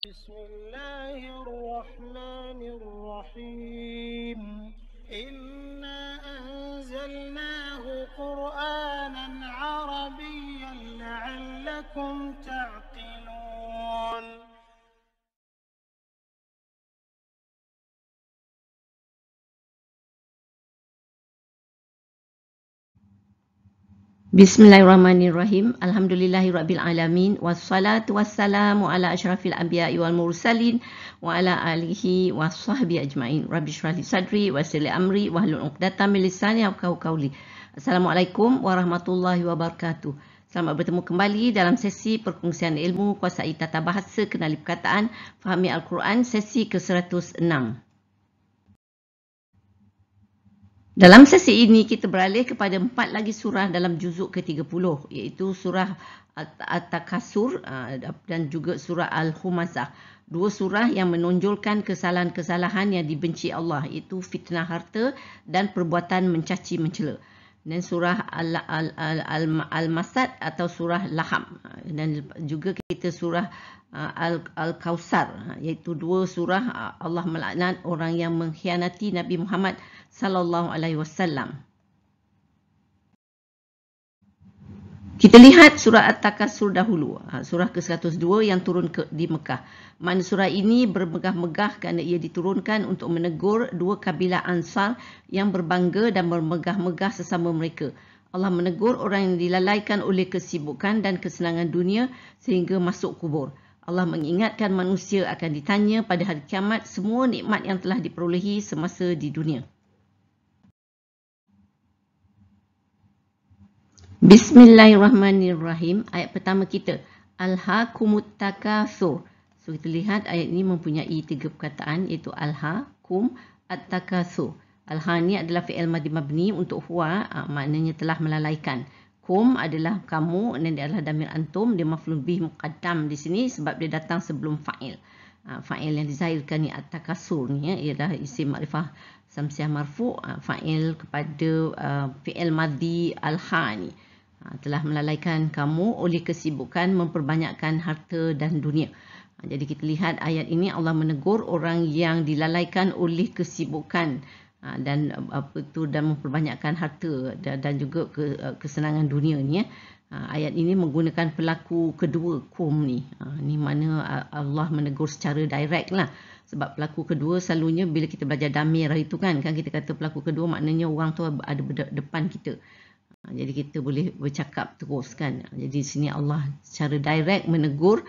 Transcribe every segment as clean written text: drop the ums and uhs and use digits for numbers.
بسم الله الرحمن الرحيم إنا أنزلناه قرآنا عربيا لعلكم تعقلون. Bismillahirrahmanirrahim. Alhamdulillahirrabbilalamin. Wassalatu wassalamu ala asyrafil anbiya'i wal mursalin wa ala alihi wa sahbihi ajma'in. Rabbi syrah li sadri wa yassir li amri wahlul 'uqdatam min lisani yafqahu qawli. Assalamualaikum warahmatullahi wabarakatuh. Selamat bertemu kembali dalam sesi perkongsian ilmu kuasai tata bahasa kenali perkataan fahami Al-Quran sesi ke-106. Dalam sesi ini kita beralih kepada 4 lagi surah dalam juzuk ke-30 iaitu surah At-Takasur dan juga surah Al-Humazah. Dua surah yang menonjolkan kesalahan-kesalahan yang dibenci Allah iaitu fitnah harta dan perbuatan mencaci mencela. Dan surah Al-Masad atau surah Laham, dan juga kita surah Al-Kausar iaitu dua surah Allah melaknat orang yang mengkhianati Nabi Muhammad sallallahu alaihi wasallam. Kita lihat surah At-Takasur dahulu, surah ke-102 yang turun di Mekah. Mana surah ini bermegah-megah kerana ia diturunkan untuk menegur dua kabilah Ansar yang berbangga dan bermegah-megah sesama mereka. Allah menegur orang yang dilalaikan oleh kesibukan dan kesenangan dunia sehingga masuk kubur. Allah mengingatkan manusia akan ditanya pada hari kiamat semua nikmat yang telah diperolehi semasa di dunia. Bismillahirrahmanirrahim. Ayat pertama kita, Alhaakumut Takatsur. So kita lihat ayat ini mempunyai 3 perkataan iaitu Alhaakum At-Takatsur. Alha ni adalah fi'il madhi mabni untuk huwa, maknanya telah melalaikan. Kum adalah kamu dan dia adalah damir antum, dia maf'ul bih muqaddam di sini sebab dia datang sebelum fa'il. Fa'il yang dizahirkan ni At-Takatsur ni ialah isim makrifah samsiah marfu', fa'il kepada fi'il madhi alha ni. Telah melalaikan kamu oleh kesibukan memperbanyakkan harta dan dunia. Jadi kita lihat ayat ini Allah menegur orang yang dilalaikan oleh kesibukan dan memperbanyakkan harta dan juga kesenangan dunia ni. Ayat ini menggunakan pelaku kedua kum ni. Ni mana Allah menegur secara direct lah. Sebab pelaku kedua selalunya bila kita belajar damir itu kan kita kata pelaku kedua maknanya orang tu ada depan kita. Jadi kita boleh bercakap terus kan. Jadi di sini Allah secara direct menegur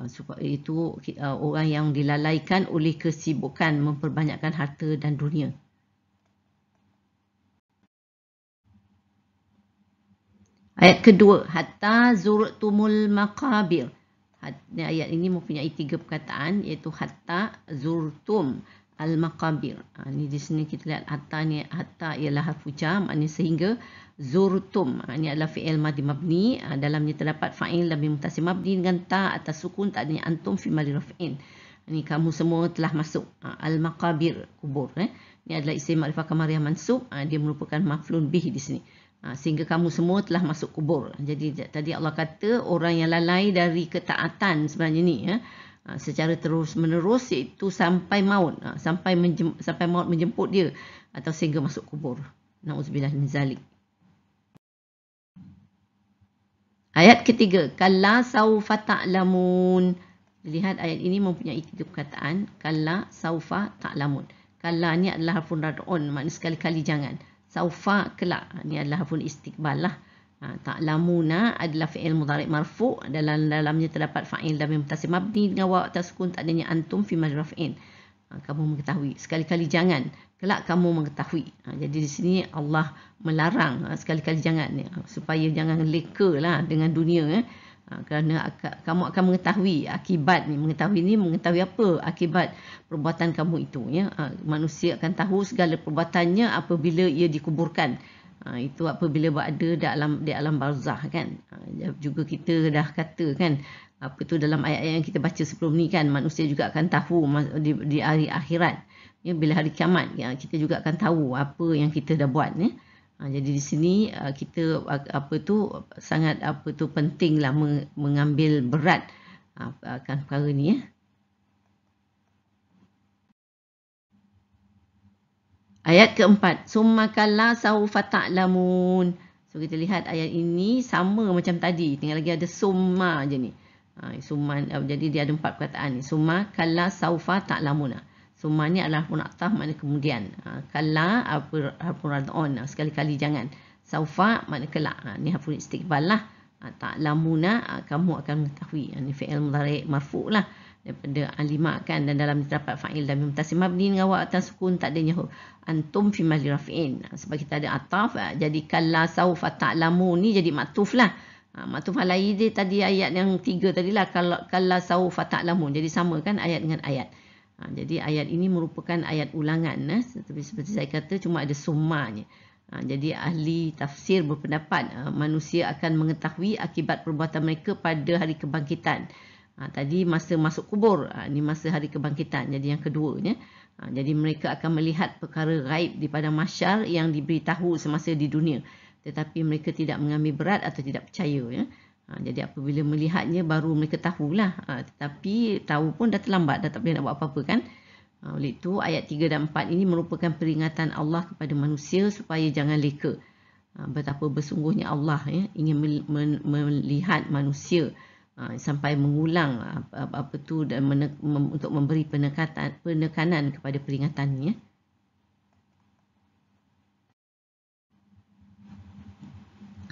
supaya itu orang yang dilalaikan oleh kesibukan memperbanyakkan harta dan dunia. Ayat kedua, hatta zurtumul maqabir. Ayat ini mempunyai 3 perkataan iaitu hatta zurtum al-maqabir. Ni di sini kita lihat hatta ialah harfu jar, maknanya sehingga. Zurtum ini adalah fi'il madhi mabni, dalamnya terdapat fa'il lamir muttasil mabni dengan ta atas sukun, tak adanya antum fi mali raf'in. Ini kamu semua telah masuk al-maqabir, kubur. Ini adalah isim makrifah kamariyah mansub, dia merupakan maf'ulun bih di sini. Sehingga kamu semua telah masuk kubur. Jadi tadi Allah kata orang yang lalai dari ketaatan sebenarnya ni secara terus menerus iaitu sampai maut, sampai maut menjemput dia atau sehingga masuk kubur. Nauzubillah min zalik. Ayat ketiga, kalla saufa ta'lamun. Lihat ayat ini mempunyai 3 perkataan, kalla saufa ta'lamun. Kalla ni adalah harfun rad'un, maknanya sekali-kali jangan. Saufa kelak, ni adalah harfun istiqbal lah. Ta'lamuna adalah fi'il mudhari' marfu', dalamnya terdapat fa'il damir muttasil mabni dengan waw atas sukun, tak adanya antum fi mahall raf'in. Kamu mengetahui, sekali-kali jangan, kelak kamu mengetahui. Jadi di sini Allah melarang sekali-kali jangan supaya jangan leka lah dengan dunia kerana kamu akan mengetahui akibat ni. Mengetahui apa akibat perbuatan kamu itu manusia akan tahu segala perbuatannya apabila ia dikuburkan. Itu apabila berada di alam barzah kan. Juga kita dah kata kan, apa tu dalam ayat-ayat yang kita baca sebelum ni kan, manusia juga akan tahu di hari akhirat. Bila hari kiamat kita juga akan tahu apa yang kita dah buat. Jadi di sini kita sangat pentinglah mengambil berat akan perkara ni Ayat keempat, summa kalla saufa ta'lamun. So kita lihat ayat ini sama macam tadi, tinggal lagi ada summa je ni. Summa, jadi dia ada 4 perkataan ni. Summa kalla saufa ta'lamun. Summa ni adalah harfun ataf, makna kemudian. Kalla harfun rad'un, sekali-kali jangan. Saufa makna kelak. Ni harfun istiqbal lah. Ta'lamuna, kamu akan mengetahui. Ni fi'il mudhari' marfu' lah, daripada alima kan, dan dalam terdapat fa'il dan mutasim mabni dengan wa atas sukun, tak adanya huruf antum fi mahli raf'in. Sebab kita ada ataf, jadi kalla saufa ta'lamun ni jadi maktuf lah. Maktuf alaihi dia tadi ayat yang 3 tadilah, kalla saufa ta'lamun, jadi sama kan ayat dengan ayat. Jadi ayat ini merupakan ayat ulangan, seperti saya kata, cuma ada summanya. Jadi ahli tafsir berpendapat manusia akan mengetahui akibat perbuatan mereka pada hari kebangkitan. Tadi masa masuk kubur, ini masa hari kebangkitan. Jadi yang keduanya, jadi mereka akan melihat perkara gaib di padang mahsyar yang diberitahu semasa di dunia, tetapi mereka tidak mengambil berat atau tidak percaya. Ya. Jadi apabila melihatnya baru mereka tahulah, tetapi tahu pun dah terlambat, dah tak boleh nak buat apa-apa kan. Oleh itu ayat 3 dan 4 ini merupakan peringatan Allah kepada manusia supaya jangan leka. Betapa bersungguhnya Allah ingin melihat manusia sampai mengulang apa tu, dan untuk memberi penekanan kepada peringatannya.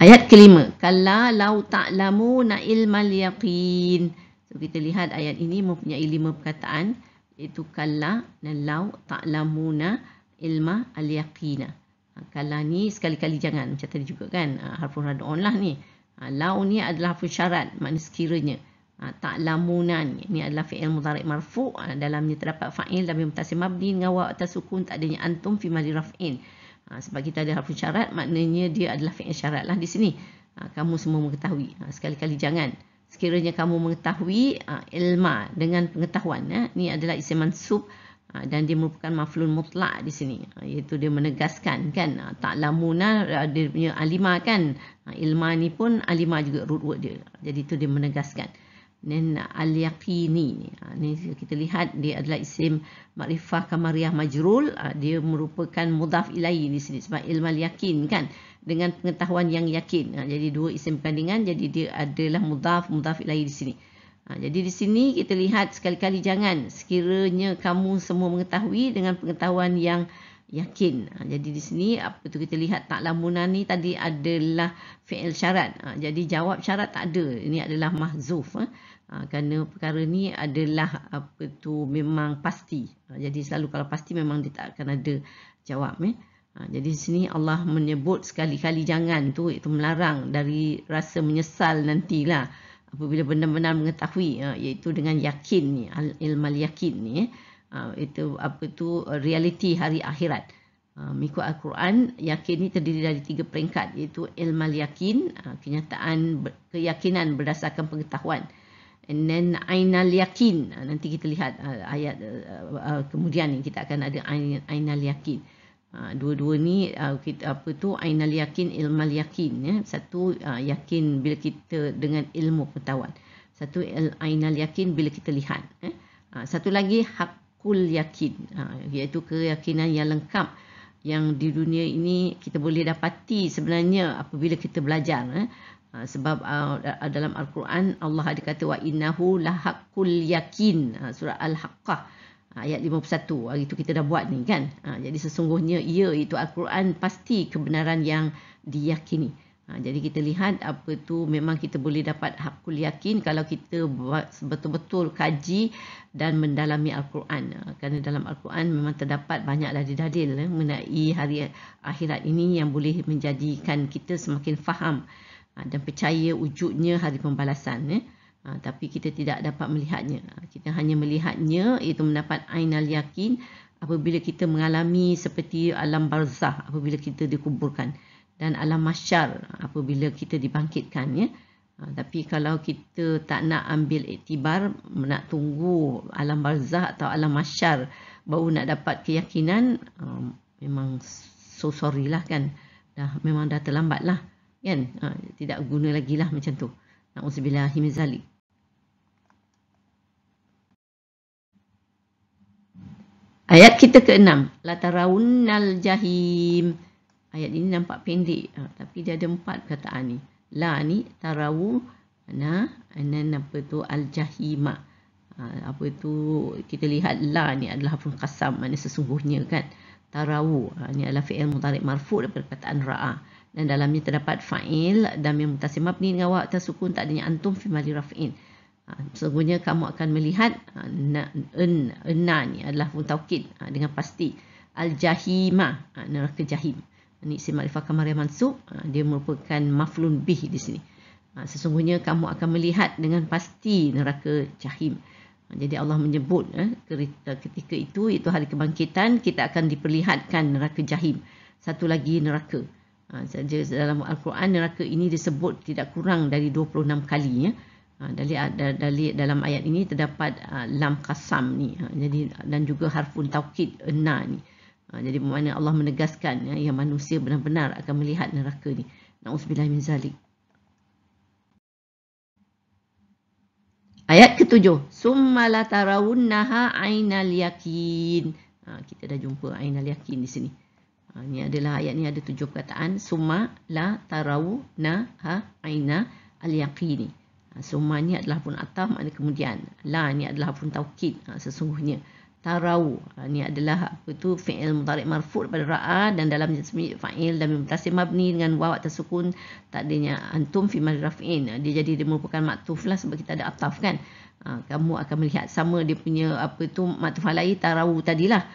Ayat kelima, kalla lau ta'lamuna ilmal yaqin. So kita lihat ayat ini mempunyai 5 perkataan, iaitu kalla dan lau ta'lamuna ilma al-yaqina. Kalla ni sekali-kali jangan, macam tadi juga kan, harfun rad'un lah ni. Lau ni adalah harfun syarat, makna sekiranya. Ta'lamuna ni adalah fi'il mudhari' marfu', dalamnya terdapat fa'il dan mutasim mabni dengan wa atas sukun, tak adanya antum fi mahli raf'in. Sebab kita ada harfun syarat, maknanya dia adalah fi'il syarat lah di sini. Kamu semua mengetahui, sekali-kali jangan. Sekiranya kamu mengetahui, ilma dengan pengetahuan, ni adalah isim mansub, dan dia merupakan maf'ul mutlak di sini, iaitu dia menegaskan kan, ta'lamuna dia punya alima kan, ilma ni pun alima juga root word dia, jadi itu dia menegaskan. Dan al-yaqini ni kita lihat dia adalah isim makrifah kamariyah majrul, dia merupakan mudhaf ilaihi di sini sebab ilmal yakin kan, dengan pengetahuan yang yakin. Jadi 2 isim perkandingan, jadi dia adalah mudhaf ilaihi di sini. Jadi di sini kita lihat sekali-kali jangan, sekiranya kamu semua mengetahui dengan pengetahuan yang yakin. Jadi di sini apa tu kita lihat, ta'lamuna ni tadi adalah fi'il syarat. Jadi jawab syarat tak ada, ini adalah mahzuf. Kerana perkara ni adalah apa tu memang pasti. Jadi selalu kalau pasti memang dia tak akan ada jawab. Jadi di sini Allah menyebut sekali-kali jangan tu, itu melarang dari rasa menyesal nantilah apabila benar-benar mengetahui, iaitu dengan yakin ni, ilmal yakin ni, itu apa tu realiti hari akhirat. Mengikut Al-Quran, yakin ni terdiri dari 3 peringkat, iaitu ilmal yakin, kenyataan keyakinan berdasarkan pengetahuan, and then ainal yakin, nanti kita lihat ayat kemudian ni kita akan ada ainal yakin. Dua-dua ni kita apa tu ainal yakin, ilmal yakin, satu yakin bila kita dengan ilmu pengetahuan, satu ainal yakin bila kita lihat, satu lagi hakul yakin, iaitu keyakinan yang lengkap yang di dunia ini kita boleh dapati sebenarnya apabila kita belajar. Sebab dalam Al-Quran Allah ada kata wa innahu lahakul yakin, surah Al-Haqqah ayat 51. Hari itu kita dah buat ni kan. Jadi sesungguhnya ia itu Al-Quran pasti kebenaran yang diyakini. Jadi kita lihat apa tu memang kita boleh dapat hakul yakin kalau kita betul-betul kaji dan mendalami Al-Quran. Kerana dalam Al-Quran memang terdapat banyak dalil-dalil mengenai hari akhirat ini yang boleh menjadikan kita semakin faham dan percaya wujudnya hari pembalasan. Tapi kita tidak dapat melihatnya. Kita hanya melihatnya, iaitu mendapat ainal yakin apabila kita mengalami seperti alam barzah apabila kita dikuburkan, dan alam mahsyar apabila kita dibangkitkan. Tapi kalau kita tak nak ambil iktibar, nak tunggu alam barzah atau alam mahsyar baru nak dapat keyakinan, memang so sorry lah kan, memang dah terlambat lah kan, tidak guna lagi lah macam tu. Na'udzubillahi min zalik. Ayat kita ke-6. La tarawunnal jahim. Ayat ini nampak pendek, tapi dia ada 4 perkataan ni. La ni tarawu na apa tu al-jahima. Apa tu kita lihat la ni adalah harfun qasam, maknanya sesungguhnya kan. Tarawu ni adalah fi'il mudhari' marfu' daripada perkataan ra'a. Dan dalamnya terdapat fa'il dhamir muttasil mabni dengan waw tasukun, tak adanya antum fi mali raf'in. Sesungguhnya kamu akan melihat enna ni adalah harfun taukid dengan pasti. Al-jahima neraka jahim. Ini isim ma'rifah kamar yang mansub, dia merupakan maf'ulun bih di sini. Sesungguhnya kamu akan melihat dengan pasti neraka jahim. Jadi Allah menyebut ketika itu, iaitu hari kebangkitan, kita akan diperlihatkan neraka jahim. Satu lagi neraka. Saja dalam Al-Quran neraka ini disebut tidak kurang dari 26 kali ya. Dalam ayat ini terdapat lam qasam ni. Jadi dan juga harfun taukid enna ni. Jadi bermakna Allah menegaskan yang manusia benar-benar akan melihat neraka ni. Na'udzubillah min zalik. Ayat ke-7. Summa la tarawunnaha ainal yakin. Kita dah jumpa ainal yakin di sini. Ini adalah ayat ni ada 7 perkataan. Summa la tarawunnaha aina al-yaqini. Summa ni adalah pun ataf, makna kemudian. La ni adalah pun taukid, sesungguhnya. Tarawu ni adalah apa tu fi'il mudhari' marfu' daripada ra'a, dan dalam jasmi fa'il dhamir muttasil mabni dengan waw tasukun, tak adanya antum fi mali raf'in. Dia merupakan maktuf lah sebab kita ada ataf kan. Kamu akan melihat sama dia punya apa tu maktuf alai tarawu tadilah.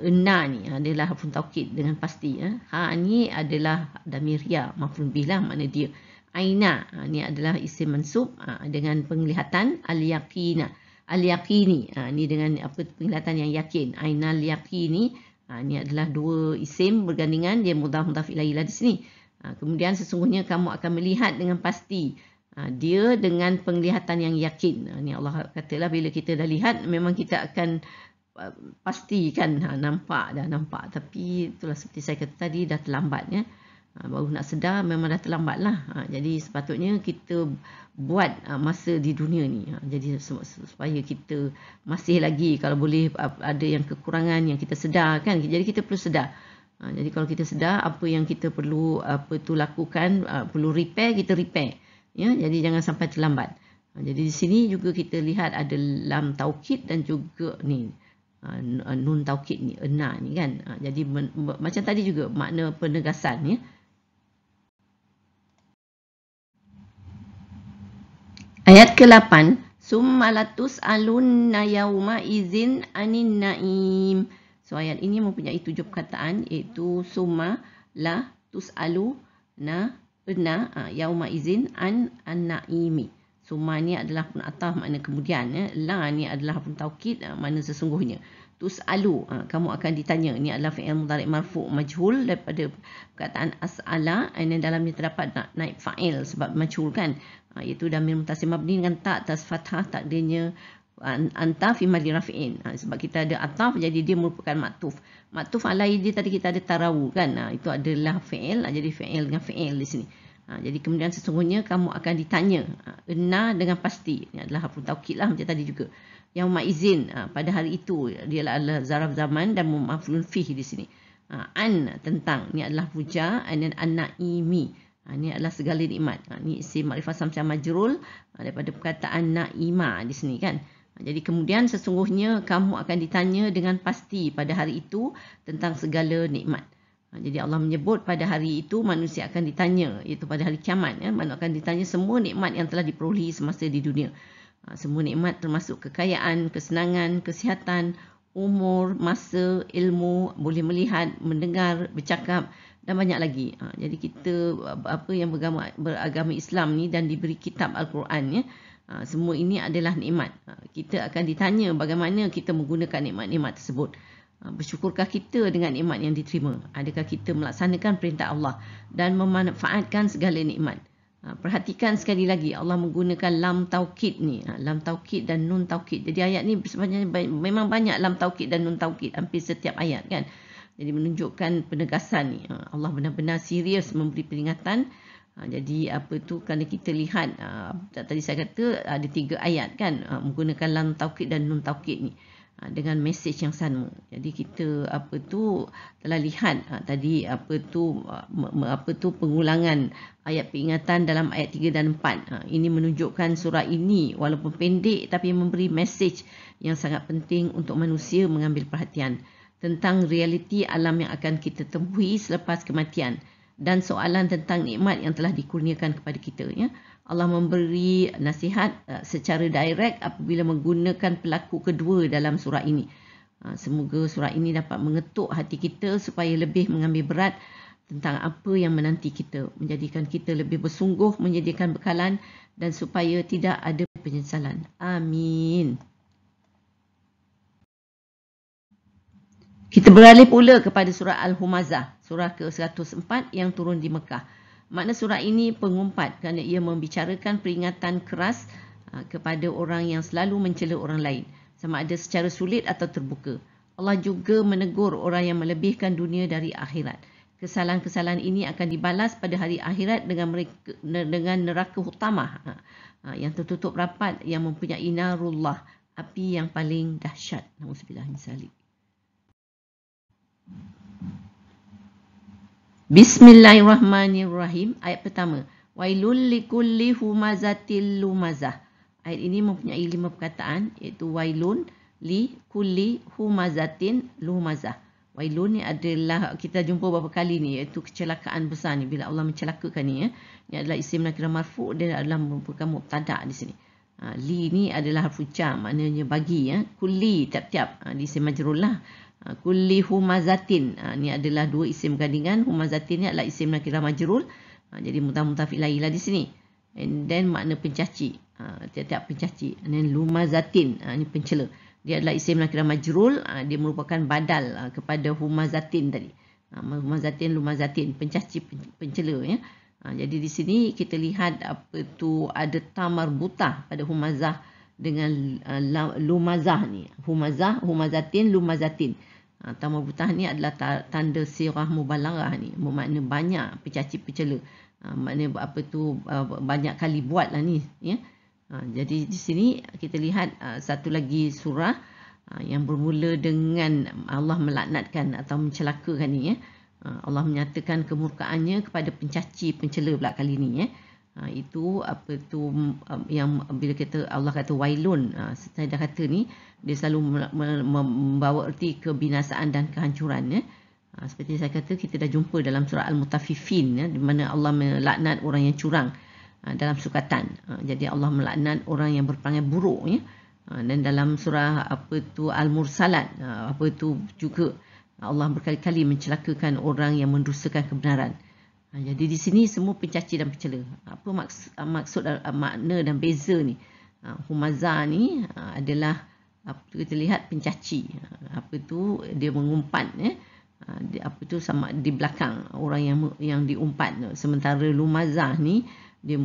Enna ni adalah harfun taukid dengan pasti. Ha ni adalah dhamir ya maf'ul bih lah, makna dia. Aina ni adalah isim mansub dengan penglihatan. Al-yaqina al-yaqini ni dengan apa penglihatan yang yakin. Ainal yaqini ni adalah 2 isim bergandingan, dia mudhaf ilaih lah di sini. Kemudian sesungguhnya kamu akan melihat dengan pasti. Dia dengan penglihatan yang yakin. Ni Allah katalah bila kita dah lihat memang kita akan pastikan nampak, tapi itulah seperti saya kata tadi dah terlambat ya. Baru nak sedar memang dah terlambat lah. Jadi sepatutnya kita buat masa di dunia ni. Jadi supaya kita masih lagi, kalau boleh ada yang kekurangan yang kita sedar kan. Jadi kita perlu sedar. Jadi kalau kita sedar apa yang kita perlu lakukan, perlu repair, kita repair. Ya, jadi jangan sampai terlambat. Jadi di sini juga kita lihat ada lam taukid dan juga ni nun taukid ni, enna ni kan. Jadi macam tadi juga makna penegasan ya. Ayat ke-8. Summa latus'alunna yawma izin anin na'im. So ayat ini mempunyai 7 perkataan, iaitu summa la tus'aluna yawma izin an na'imi. Summa ni adalah pun ataf, makna kemudian ya. La ni adalah pun taukid, makna sesungguhnya. Tus'alu, kamu akan ditanya. Ni adalah fi'il mudhari' marfu' majhul daripada perkataan as'ala, dan dalamnya terdapat naib fa'il sebab majhul kan. Iaitu dhamir muttasil mabni dengan ta atas fathah, takdirnya anta fi mali raf'in. Sebab kita ada ataf, jadi dia merupakan maktuf. Maktuf alai dia tadi kita ada tarawu kan. Itu adalah fi'il, jadi fi'il dengan fi'il di sini. Jadi kemudian sesungguhnya kamu akan ditanya. Enna dengan pasti. Ini adalah harfun taukid lah macam tadi juga. Yang maizin pada hari itu dia adalah zaraf zaman dan maf'ulun fihi di sini. An tentang, ni adalah puja, dan an-naimi. Ini adalah segala nikmat. Ini isim ma'rifah samsya majrul daripada perkataan na'ima di sini kan. Jadi kemudian sesungguhnya kamu akan ditanya dengan pasti pada hari itu tentang segala nikmat. Jadi Allah menyebut pada hari itu manusia akan ditanya, iaitu pada hari kiamat ya, manusia akan ditanya semua nikmat yang telah diperolehi semasa di dunia. Semua nikmat termasuk kekayaan, kesenangan, kesihatan, umur, masa, ilmu, boleh melihat, mendengar, bercakap dan banyak lagi. Jadi kita yang beragama Islam ni dan diberi kitab Al-Quran ya, semua ini adalah nikmat. Kita akan ditanya bagaimana kita menggunakan nikmat-nikmat tersebut. Bersyukurkah kita dengan nikmat yang diterima? Adakah kita melaksanakan perintah Allah dan memanfaatkan segala nikmat? Perhatikan sekali lagi Allah menggunakan lam taukid ni, lam taukid dan nun taukid. Jadi ayat ni sebenarnya memang banyak lam taukid dan nun taukid hampir setiap ayat kan. Jadi menunjukkan penegasan ni. Allah benar-benar serius memberi peringatan. Jadi apa tu, kerana kita lihat tadi saya kata ada 3 ayat kan menggunakan lam taukid dan nun taukid ni. dengan mesej yang sama. Jadi kita telah lihat tadi pengulangan ayat peringatan dalam ayat 3 dan 4. Ini menunjukkan surah ini walaupun pendek tapi memberi mesej yang sangat penting untuk manusia mengambil perhatian tentang realiti alam yang akan kita temui selepas kematian dan soalan tentang nikmat yang telah dikurniakan kepada kita, ya. Allah memberi nasihat secara direct apabila menggunakan pelaku kedua dalam surah ini. Semoga surah ini dapat mengetuk hati kita supaya lebih mengambil berat tentang apa yang menanti kita, menjadikan kita lebih bersungguh menyediakan bekalan dan supaya tidak ada penyesalan. Amin. Kita beralih pula kepada surah Al-Humazah, surah ke-104 yang turun di Mekah. Makna surah ini pengumpat kerana ia membicarakan peringatan keras kepada orang yang selalu mencela orang lain, sama ada secara sulit atau terbuka. Allah juga menegur orang yang melebihkan dunia dari akhirat. Kesalahan-kesalahan ini akan dibalas pada hari akhirat dengan neraka hutamah yang tertutup rapat yang mempunyai narullah, api yang paling dahsyat. Nauzubillah min zalik. Bismillahirrahmanirrahim. Ayat pertama. Wailul likulli humazatil lumazah. Ayat ini mempunyai 5 perkataan, iaitu wailun likulli humazatin lumazah. Wailun ni adalah, kita jumpa beberapa kali ni, iaitu kecelakaan besar ni, bila Allah mencelakakan ni, ya. Ini adalah isim nakirah marfu', dia adalah merupakan mubtada' di sini. Li ni adalah harfu jar, maknanya bagi, ya. Kulli tiap-tiap, di isim majrur lah. Kulli humazatin, ni adalah 2 isim gandingan. Humazatin ni adalah isim nakirah majrur, jadi mudhaf ilaih lah di sini. And then makna pencaci, tiap-tiap pencaci. And then lumazatin, ni pencela. Dia adalah isim nakirah majrur, dia merupakan badal kepada humazatin tadi. Humazatin, lumazatin, pencaci, pencela, ya. Jadi di sini kita lihat ada tamar butah pada humazah dengan lumazah ni. Humazatin, lumazatin. Tamar butah ni adalah tanda sirah mubalaghah ni, bermakna banyak pencaci pencela. Maknanya banyak kali buat lah ni, ya. Jadi di sini kita lihat satu lagi surah yang bermula dengan Allah melaknatkan atau mencelakakan ni, ya. Allah menyatakan kemurkaannya kepada pencaci pencela pula kali ni, ya. Itu yang bila Allah kata wailun, saya dah kata ni, dia selalu membawa erti kebinasaan dan kehancuran, ya. Seperti saya kata, kita dah jumpa dalam surah Al-Mutaffifin, ya, di mana Allah melaknat orang yang curang dalam sukatan. Jadi Allah melaknat orang yang berperangai buruk, ya. Dan dalam surah Al-Mursalat, juga Allah berkali-kali mencelakakan orang yang mendustakan kebenaran. Jadi di sini semua pencaci dan pencela. Apa maksud makna dan beza ni? Humazah ni adalah kita lihat pencaci. Dia mengumpat, ya. Sama di belakang orang yang diumpat. Sementara lumazah ni dia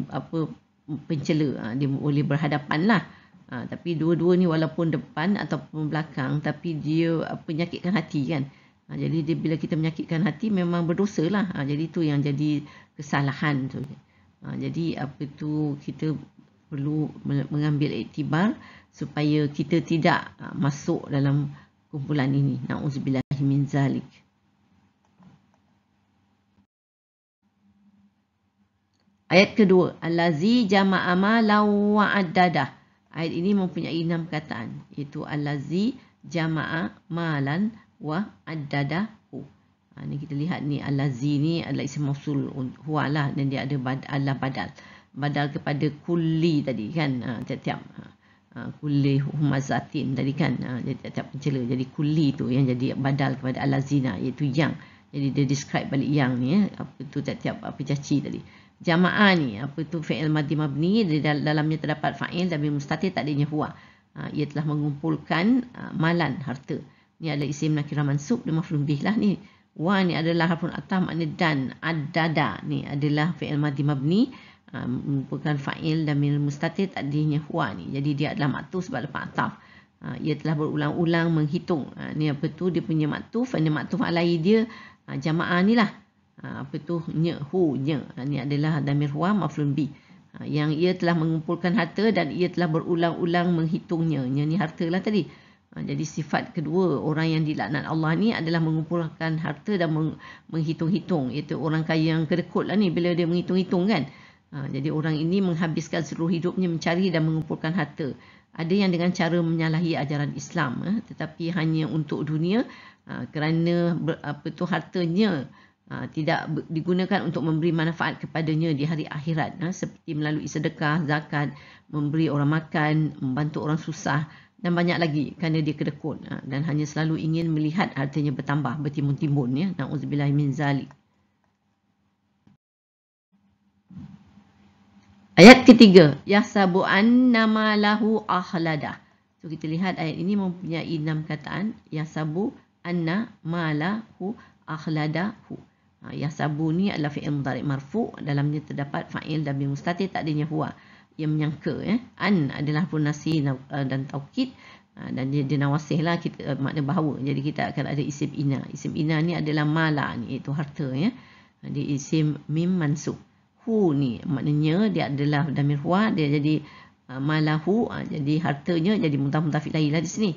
pencela, dia boleh berhadapan lah. Tapi dua-dua ni walaupun depan ataupun belakang, tapi dia menyakitkan hati, kan. Jadi bila kita menyakitkan hati memang berdosa lah. Jadi itu yang jadi kesalahan tu. Jadi kita perlu mengambil iktibar supaya kita tidak masuk dalam kumpulan ini. Na'udzubillahi min zalik. Ayat kedua. Allazi jama'a malan wa addadah. Ayat ini mempunyai 6 perkataan, iaitu allazi jama'a malan wa addadahu. Ni kita lihat ni, allazi ni adalah isim mausul huwa lah, dan dia ada badal kepada kulli tadi, kan. Tiap-tiap kulli humazatin tadi, kan. Jadi tiap-tiap pencela, jadi kulli tu yang jadi badal kepada allazina, iaitu yang. Jadi dia describe balik yang ni, ya. Tiap-tiap pencaci tadi. Jama'ah ni, fi'il madhi mabni, dalamnya terdapat fa'il dan mustatir, tak adanya huwa. Ia telah mengumpulkan malan, harta. Ni adalah isim nakirah mansub dan maf'ul bih lah ni. Wa ni adalah harfun ataf, makna dan. Addada ni adalah fi'il madhi mabni, merupakan fa'il dan mustatir, tak adanya huwa ni. Jadi dia adalah maktuf sebab lepas ataf. Ia telah berulang-ulang menghitung. Ni dia punya maktuf, dan maktuf alai dia jama'ah ni lah. Nya, hu, nya. Ini adalah damir huwa maf'ul bih. Yang ia telah mengumpulkan harta dan ia telah berulang-ulang menghitungnya. Nya ni harta lah tadi. Jadi sifat kedua orang yang dilaknat Allah ni adalah mengumpulkan harta dan menghitung-hitung. Iaitu orang kaya yang kedekut lah ni bila dia menghitung-hitung kan. Jadi orang ini menghabiskan seluruh hidupnya mencari dan mengumpulkan harta. Ada yang dengan cara menyalahi ajaran Islam, tetapi hanya untuk dunia, kerana hartanya tidak digunakan untuk memberi manfaat kepadanya di hari akhirat, seperti melalui sedekah, zakat, memberi orang makan, membantu orang susah dan banyak lagi, kerana dia kedekut dan hanya selalu ingin melihat hartanya bertambah, bertimbun-timbun, ya. Na'udzubillah min zalik. Ayat ketiga, yahsabu annama lahu akhlada. So kita lihat ayat ini mempunyai 6 kataan. Yahsabu anna ma lahu akhladahu. Yahsabu ni adalah fi'il mudhari' marfu', dalamnya terdapat fa'il dhamir mustatir tak adanya huwa. Ia menyangka, an adalah harfun nasi dan taukid, dan dia nawasih lah, kita makna bahawa. Jadi kita akan ada isim ina. Isim ina ni adalah mala ni, iaitu harta, ya. Dia isim mim mansub. Hu ni maknanya dia adalah dhamir huwa, dia jadi malahu, jadi hartanya jadi mudhaf ilaih lah di sini.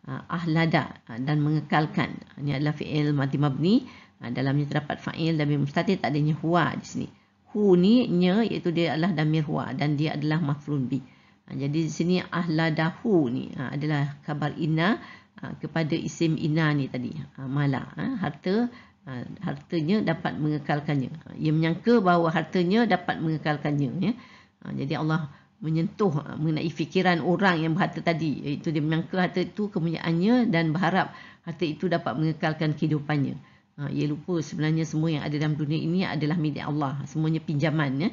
Ahlada, dan mengekalkan. Ini adalah fi'il madhi mabni, dalamnya terdapat fa'il dhamir mustatir tak adanya huwa di sini. Hu ni nya iaitu dia adalah dhamir huwa dan dia adalah maf'ulun bi. Jadi di sini ahladahu ni adalah khabar inna kepada isim inna ni tadi, mala, hartanya dapat mengekalkannya. Ia menyangka bahawa hartanya dapat mengekalkannya, ya. Jadi Allah menyentuh mengenai fikiran orang yang berharta tadi, iaitu dia menyangka harta itu kepunyaannya dan berharap harta itu dapat mengekalkan kehidupannya. Ia lupa sebenarnya semua yang ada dalam dunia ini adalah milik Allah, semuanya pinjaman, ya.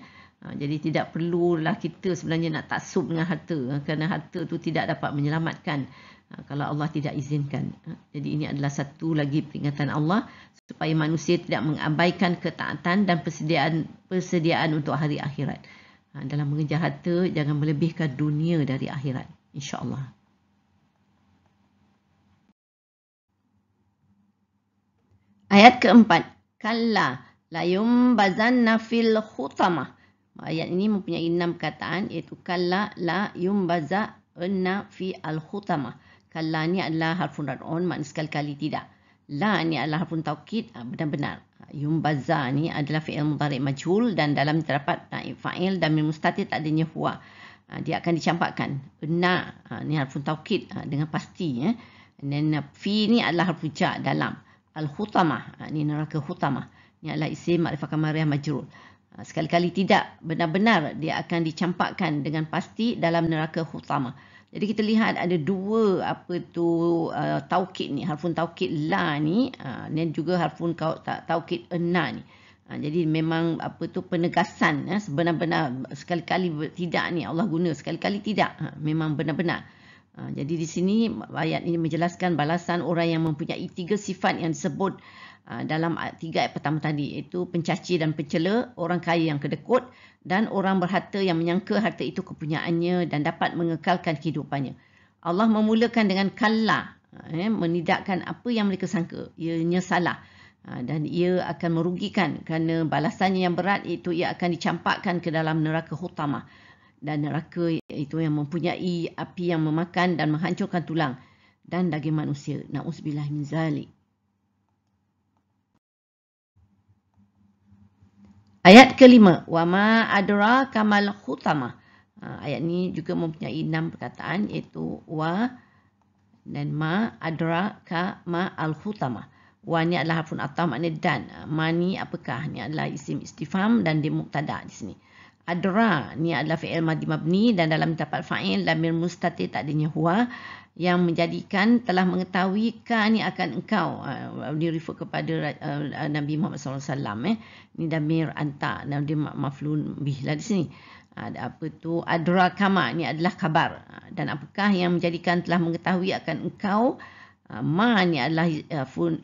Jadi tidak perlulah kita sebenarnya nak taksub dengan harta, kerana harta itu tidak dapat menyelamatkan kalau Allah tidak izinkan. Jadi ini adalah satu lagi peringatan Allah supaya manusia tidak mengabaikan ketaatan dan persediaan untuk hari akhirat. Dalam mengejar harta, jangan melebihkan dunia dari akhirat, insya-Allah. Ayat keempat, kalla la yumbazanna fil khutamah. Ayat ini mempunyai 6 kataan, iaitu kalla la yumbazanna fi al khutamah. Kalla ni adalah harfun rad'un, makna sekali-kali tidak. La ni adalah harfun taukid, benar-benar. Yumbaza ni adalah fi'il mudhari' majhul dan dalam terdapat naib fa'il dhamir mustatir tak adanya huwa. Dia akan dicampakkan. Na ni harfun taukid dengan pasti, ya. Dan fi ni adalah harfun ja' dalam. Al-khutamah ni neraka khutamah. Ni adalah isim ma'rifah kamariyah majrur. Sekali-kali tidak, benar-benar dia akan dicampakkan dengan pasti dalam neraka khutamah. Jadi kita lihat ada dua taukid ni, harfun taukid la ni dan juga harfun taukid na ni. Jadi memang penegasan, sebenar-benar sekali-kali tidak ni Allah guna, sekali-kali tidak, memang benar-benar. Jadi di sini ayat ini menjelaskan balasan orang yang mempunyai 3 sifat yang disebut dalam 3 ayat pertama tadi, iaitu pencaci dan pencela, orang kaya yang kedekut, dan orang berharta yang menyangka harta itu kepunyaannya dan dapat mengekalkan kehidupannya. Allah memulakan dengan kalla, menidakkan apa yang mereka sangka, ianya salah, dan ia akan merugikan kerana balasannya yang berat, iaitu ia akan dicampakkan ke dalam neraka khutamah, dan neraka itu yang mempunyai api yang memakan dan menghancurkan tulang dan daging manusia. Na'udzubillah min zalik. Ayat kelima, wa ma adraka mal khutamah. Ayat ni juga mempunyai 6 perkataan, iaitu wa dan ma adraka ma al khutamah. Wa ni adalah harfun ataf, makna dan. Ma ni apakah? Ni adalah isim istifham dan dia mubtada di sini. Adra ni adalah fi'il madhi mabni dan dalam terdapat fa'il dhamir mustatir tak adanya huwa, yang menjadikan telah mengetahui ka ni akan engkau. Dia refer kepada Nabi Muhammad SAW. Ni dhamir anta, dan dia maf'ulun bih lah di sini. Adra kama ni adalah khabar. Dan apakah yang menjadikan telah mengetahui akan engkau? Ma ni adalah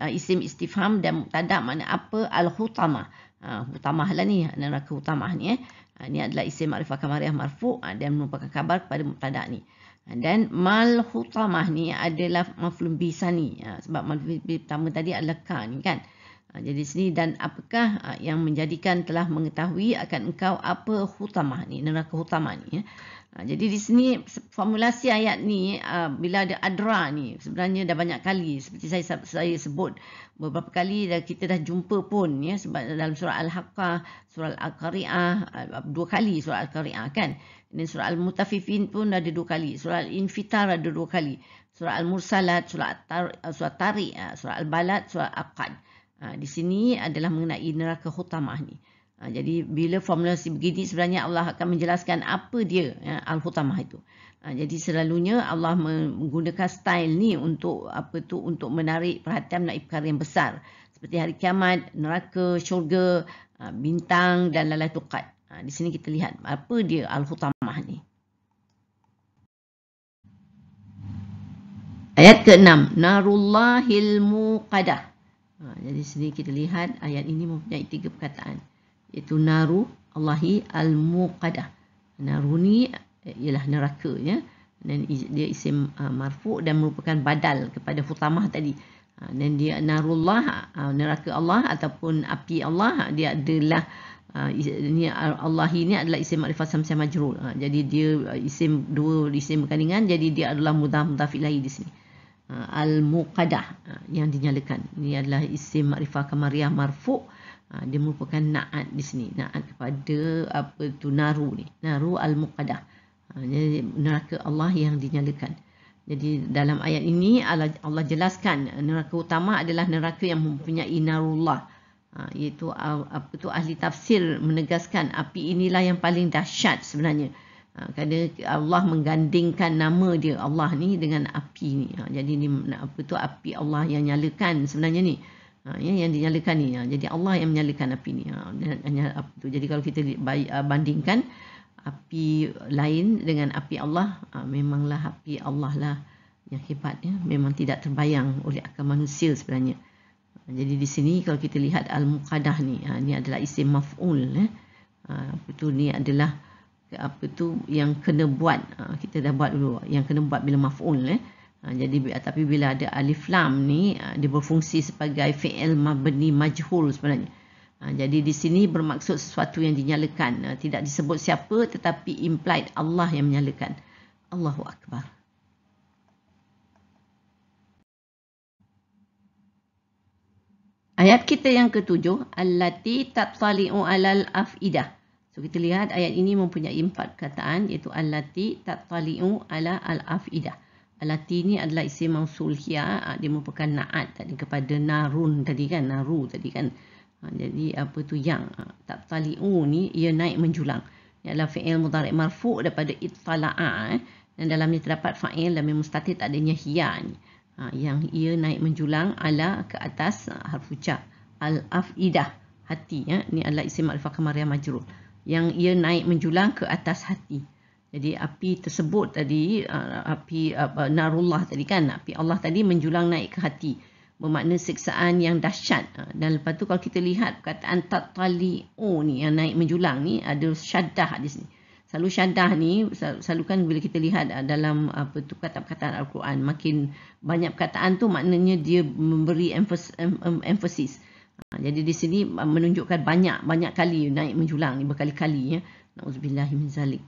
isim istifham dan mubtada, makna apa? Al-khutamah. Hutamah lah ni, neraka hutamah ni. Ini adalah isim ma'rifah kamariyah marfu' dan merupakan khabar kepada mubtada ni. Dan mal khutamah ni adalah maf'ul bi sani, sebab maf'ul bi pertama tadi adalah ka ni kan. Jadi sini, dan apakah yang menjadikan telah mengetahui akan engkau apa khutamah ni, neraka hutamah ni, ya. Jadi di sini formulasi ayat ni bila ada adra ni sebenarnya dah banyak kali seperti saya sebut beberapa kali kita dah jumpa pun ya, sebab dalam surah Al-Haqqah, surah Al-Qari'ah 2 kali surah Al-Qari'ah kan. Dan surah Al-Mutaffifin pun ada 2 kali, surah Al-Infitar ada 2 kali, surah Al-Mursalat, surah Tariq, surah Al-Balad, surah Aqad. Di sini adalah mengenai neraka Hutamah ni. Jadi bila formulasi begini sebenarnya Allah akan menjelaskan apa dia Al-Hutamah itu. Jadi selalunya Allah menggunakan style ni untuk untuk menarik perhatian menarik perkara yang besar seperti hari kiamat, neraka, syurga, bintang dan Lailatul Qadar. Di sini kita lihat apa dia Al-Hutamah ni. Ayat ke-6, Narullahil Muqadah. Jadi sini kita lihat ayat ini mempunyai 3 perkataan. Iaitu naru Allahi al-muqadah. Naru ni ialah neraka ya. Dan dia isim marfu' dan merupakan badal kepada Hutamah tadi. Dan dia narullah, neraka Allah ataupun api Allah, dia adalah ini Allahi ni adalah isim ma'rifat samsiyah majrur. Jadi dia isim berkandingan, jadi dia adalah mudhaf ilaih di sini. Al-muqadah yang dinyalakan. Ini adalah isim ma'rifah kamariyah marfu'. Dia merupakan na'at di sini, na'at kepada naru ni, naru al-muqadah. Jadi neraka Allah yang dinyalakan. Jadi dalam ayat ini Allah jelaskan neraka utama adalah neraka yang mempunyai narullah. Iaitu ahli tafsir menegaskan api inilah yang paling dahsyat sebenarnya. Kerana Allah menggandingkan nama dia Allah ni dengan api ni. Jadi ni api Allah yang nyalakan sebenarnya ni. Yang dinyalakan ni. Jadi Allah yang menyalakan api ni. Jadi kalau kita bandingkan api lain dengan api Allah, memanglah api Allah lah yang hebat ya. Memang tidak terbayang oleh akal manusia sebenarnya. Jadi di sini kalau kita lihat al-muqadah ni, ni adalah isim maf'ul ni adalah yang kena buat. Kita dah buat dulu yang kena buat bila maf'ul Jadi tapi bila ada alif lam ni dia berfungsi sebagai fi'il mabni majhul sebenarnya. Jadi di sini bermaksud sesuatu yang dinyalakan, tidak disebut siapa tetapi implied Allah yang menyalakan. Allahu akbar. Ayat kita yang ke-7, allati tattali'u 'alal af'idah. So kita lihat ayat ini mempunyai 4 perkataan iaitu allati tattali'u 'ala al-af'idah. Allati ni adalah isim mausul hiya, dia merupakan na'at tadi kepada narun tadi kan, naru tadi kan. Jadi yang tattali'u ni ia naik menjulang. Ia adalah fi'il mudhari' marfu' daripada ittala'a dan dalamnya terdapat fa'il lam mustatir adanya hiya ni. Yang ia naik menjulang ala ke atas harfu jar. Al-af'idah, hati ni adalah isim ma'rifah kamariyah majrur. Yang ia naik menjulang ke atas hati. Jadi api tersebut tadi, api narullah tadi kan, api Allah tadi menjulang naik ke hati. Bermakna siksaan yang dahsyat. Dan lepas tu kalau kita lihat perkataan tattali'u ni yang naik menjulang ni ada syaddah di sini. Selalu syaddah ni, selalu kan bila kita lihat dalam kata-kata Al-Quran, makin banyak perkataan tu maknanya dia memberi emphasis. Jadi di sini menunjukkan banyak kali naik menjulang ni, berkali-kali ya. Na'udzubillahi min zalik.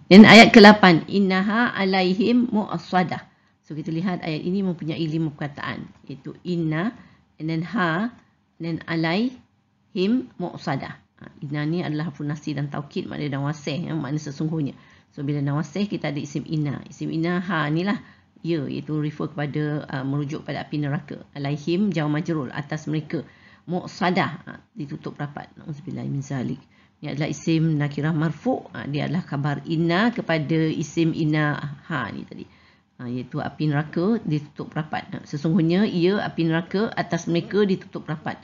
Dan ayat ke-8, innaha alaihim mu'assadah. So kita lihat ayat ini mempunyai 5 perkataan, iaitu inna, and then ha, and then alaihim mu'assadah. Inna ni adalah harfu nasih dan taukid, makna dan wasih, makna sesungguhnya. So bila dan wasih kita ada isim inna. Isim inna ha ni lah, ya, iaitu refer kepada merujuk pada api neraka. Alaihim jar majrur, atas mereka. Mu'assadah, ditutup rapat. Na'udzubillahi min zalik. Ini adalah isim nakirah marfu'. Dia adalah khabar inna kepada isim inna ha ni tadi. Iaitu api neraka ditutup rapat. Sesungguhnya ia api neraka atas mereka ditutup rapat.